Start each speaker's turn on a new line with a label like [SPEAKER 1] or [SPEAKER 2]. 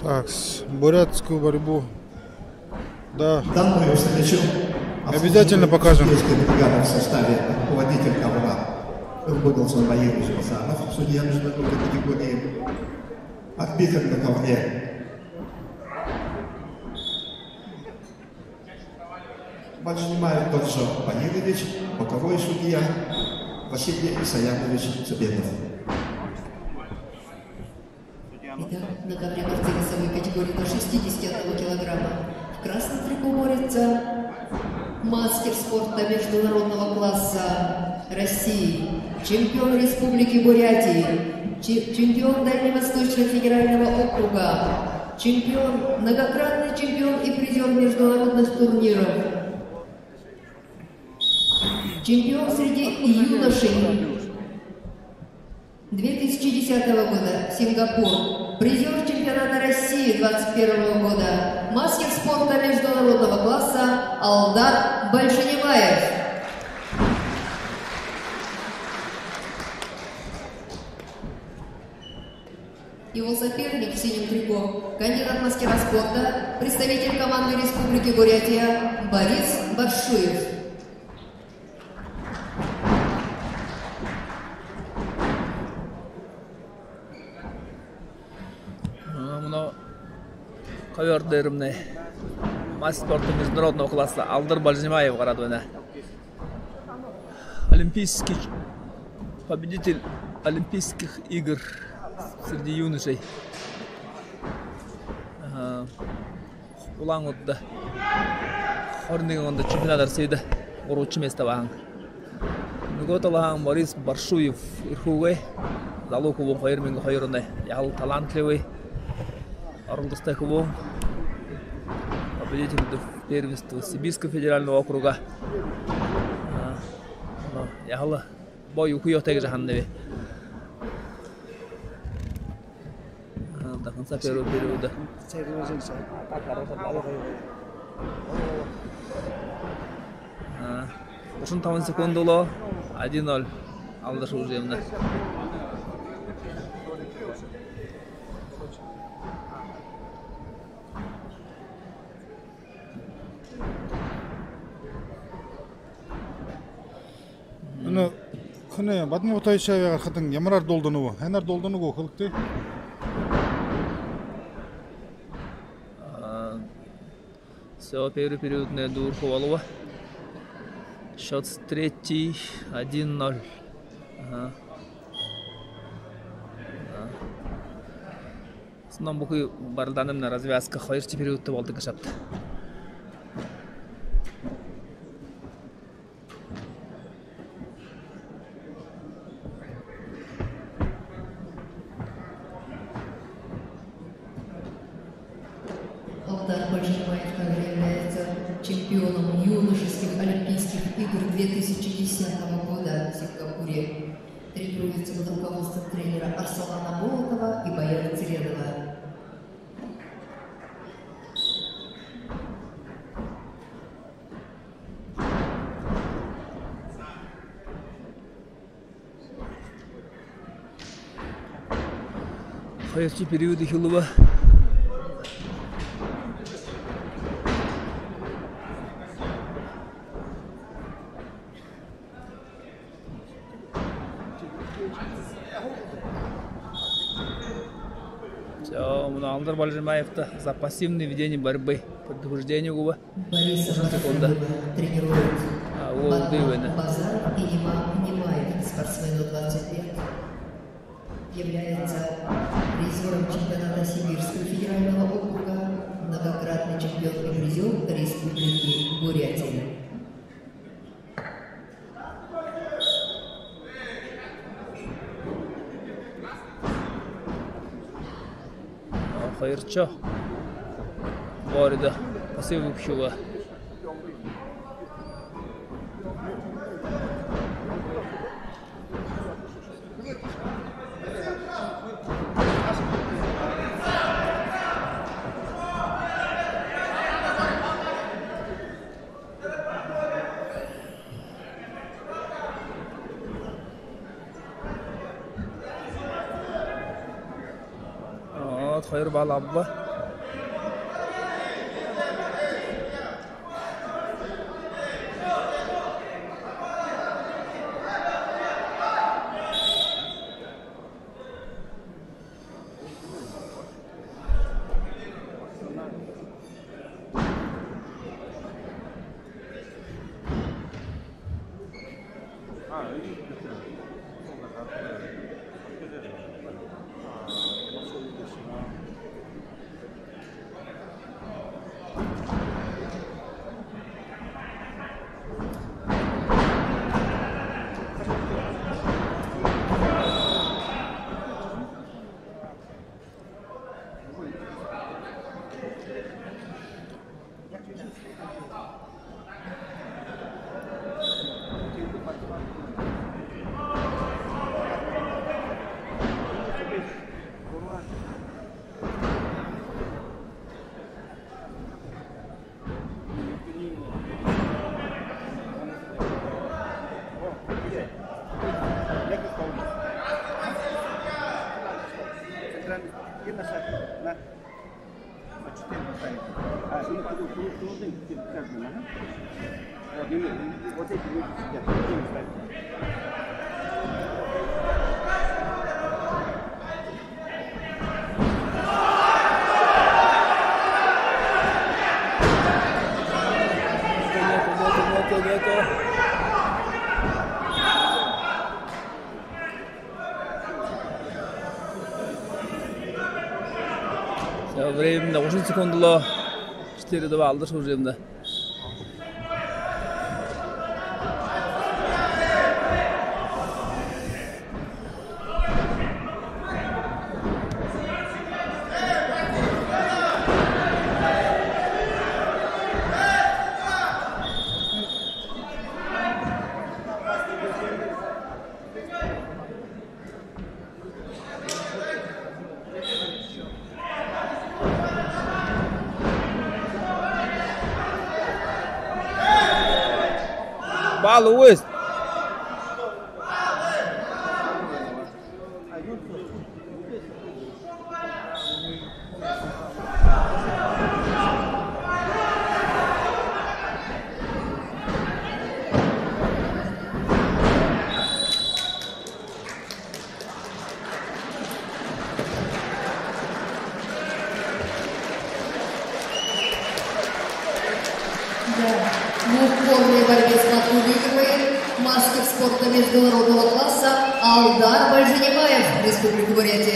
[SPEAKER 1] Так, бурятскую борьбу. Да.
[SPEAKER 2] Данную встречу
[SPEAKER 1] Обязательно покажем.
[SPEAKER 2] В составе руководитель ковра Нурбагулсон Баевич Масанов, судья международной категории, арбитр на ковре Баджанимаев Горжо Баевич, боковой судья Василий Исаянович Цыбенов.
[SPEAKER 3] Итак, на ковре борцы весовой категории до 61 килограмма. В красном трико борется мастер спорта международного класса России, чемпион Республики Бурятии, чемпион Дальневосточного федерального округа, многократный чемпион и призер международных турниров, чемпион среди юношей 2010 года Сингапур, призер чемпионата России 2021 года, мастер спорта международного класса Алдар Большанимаев. Его соперник в синем трико, кандидат мастера спорта, представитель команды Республики Бурятия Борис Баршуев.
[SPEAKER 4] Ковёрдерымны мастер спорта международного класса Алдар Большанимаев Гарадвена. Олимпийский победитель Олимпийских игр среди юношей. Улан Удда Хорнигонда чемпионат России уручу место вахан. Нуготалахан Борис Баршуев Ирхугай Залукову Хайрминг Хайрунай Ял талантливый Орлдостайкову победитель первенства Сибирского федерального округа. Ял бой ухуётег жаханневи. До конца первого периода. Ушун 10 секунд было 1-0 Алдашу Ужемна.
[SPEAKER 1] Ну, кune бадмы отайшавыга хатын ямарар долдонубу, ханар долдонугу кылыкты.
[SPEAKER 4] Все, первый период не Дурховалова. Счет с третий 1-0. Снова бухи барданым на развязка. Хайрти период-то болты кашапты.
[SPEAKER 3] Алдар Большанимаев также является чемпионом юношеских Олимпийских игр 2010 года в Сингапуре. Тренируется под руководством тренера Арслана Болотова и Баяна Цередова.
[SPEAKER 4] Хайрти периоды Хилова. Алдар Большанимаев-то за пассивное ведение борьбы, предупреждение губа.
[SPEAKER 3] Борис Баршуев тренирует Базар Инимаев, спортсмену 20 лет. Является призером чемпионата Сибирского федерального округа, многократный чемпион и призер Республики Бурятия.
[SPEAKER 4] Хайрчо Борида пассивный пшува. Хайр балабба Времени 30 секундало 4-2 алды ушул жеринде. Ball West.
[SPEAKER 3] В упорной борьбе с Матку выигрывает мастер спорта международного класса Алдар Бальжанибаев, Республика Бурятия.